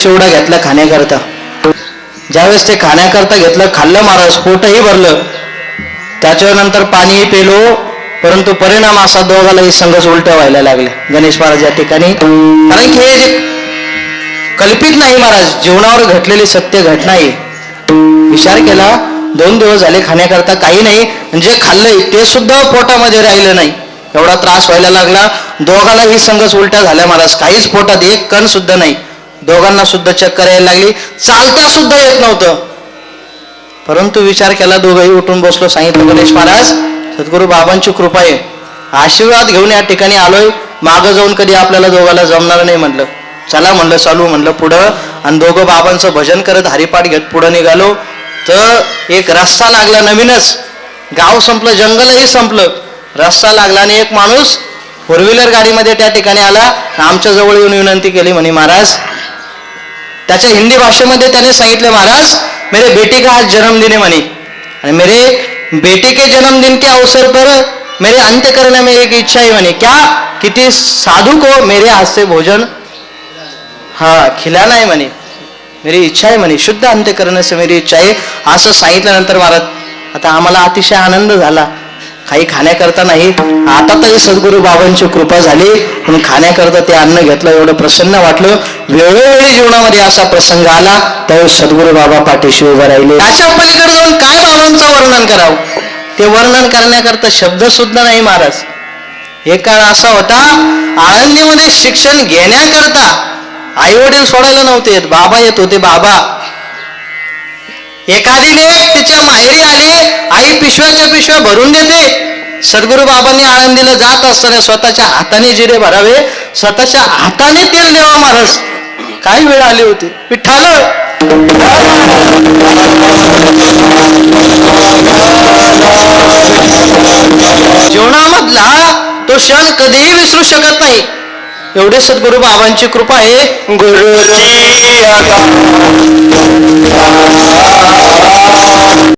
चिवडा घेतला खाण्याकरता. ज्यावेळेस ते खाण्याकरता घेतलं, खाल्लं महाराज, पोटही भरलं, त्याच्यानंतर पाणीही पेलो, परंतु परिणाम असा दोघालाही संघच उलट्या व्हायला लागल्या गणेश महाराज या ठिकाणी. कारण की हे जे कल्पित नाही महाराज, जीवनावर घडलेली सत्य घटना आहे. विचार केला, 2 दिवस झाले खाण्याकरता काही नाही, म्हणजे खाल्लंय ते सुद्धा पोटामध्ये राहिलं नाही, एवढा त्रास व्हायला लागला. दोघालाही संघच उलट्या झाल्या महाराज, काहीच पोटात एक कण सुद्धा नाही. दोघांना सुद्धा चक्कर यायला लागली, चालता सुद्धा येत नव्हतं. परंतु विचार केला, दोघंही उठून बसलो. सांगितलं गणेश महाराज, सद्गुरू बाबांची कृपा आहे, आशीर्वाद घेऊन या ठिकाणी आलोय, मागं जाऊन कधी आपल्याला दोघाला जमणार नाही. म्हटलं चला, म्हणलं चालू, म्हणलं पुढं. आणि दोघं बाबांचं भजन करत हरिपाठ घेत पुढं निघालो. तर एक रस्ता लागला, नवीनच गाव संपलं, जंगलही संपलं, रस्ता लागला आणि एक माणूस 4 व्हीलर गाडीमध्ये त्या ठिकाणी आला. आमच्या जवळ येऊन विनंती केली, म्हणे महाराज, त्याच्या हिंदी भाषेमध्ये त्याने सांगितले, महाराज मेरे बेटे का आज जन्मदिन है म्हणे, आणि मेरे बेटे के जन्मदिन के अवसर पर मेरे अंत्य करने में एक इच्छा है म्हणे. क्या? किती साधु को मेरे हाथ से भोजन खिलाना है म्हणे, मेरी इच्छा आहे म्हणे, शुद्ध अंत्य करणे से मेरी इच्छा आहे. असं सांगितल्यानंतर महाराज, आता आम्हाला अतिशय आनंद झाला. काही खाण्याकरता नाही, आता तरी सद्गुरू बाबांची कृपा झाली म्हणून खाण्याकरता ते अन्न घेतलं, एवढं प्रसन्न वाटलं. वेळोवेळी जीवनामध्ये असा प्रसंग आला, त्यावेळेस सद्गुरू बाबा पाठीशी उभं राहिले. त्याच्या पलीकडे जाऊन काय बाबांचं वर्णन करावं, ते वर्णन करण्याकरता शब्द सुद्धा नाही महाराज. एक काळ असा होता, आळंदीमध्ये शिक्षण घेण्याकरता आई वडील सोडायला नव्हते येत, बाबा येत होते. बाबा एखादी लेक तिच्या माहेरी आली, आई पिशव्याच्या पिशव्या भरून देते. सद्गुरू बाबांनी आळंदीला जात असताना स्वतःच्या हाताने जिरे भरावे, स्वतःच्या हाताने तेल द्यावा महाराज. काय वेळ आली होती, विठ्ठल. जीवनामधला तो क्षण कधीही विसरू शकत नाही, एवढे सद्गुरू बाबांची कृपा आहे. गुरुची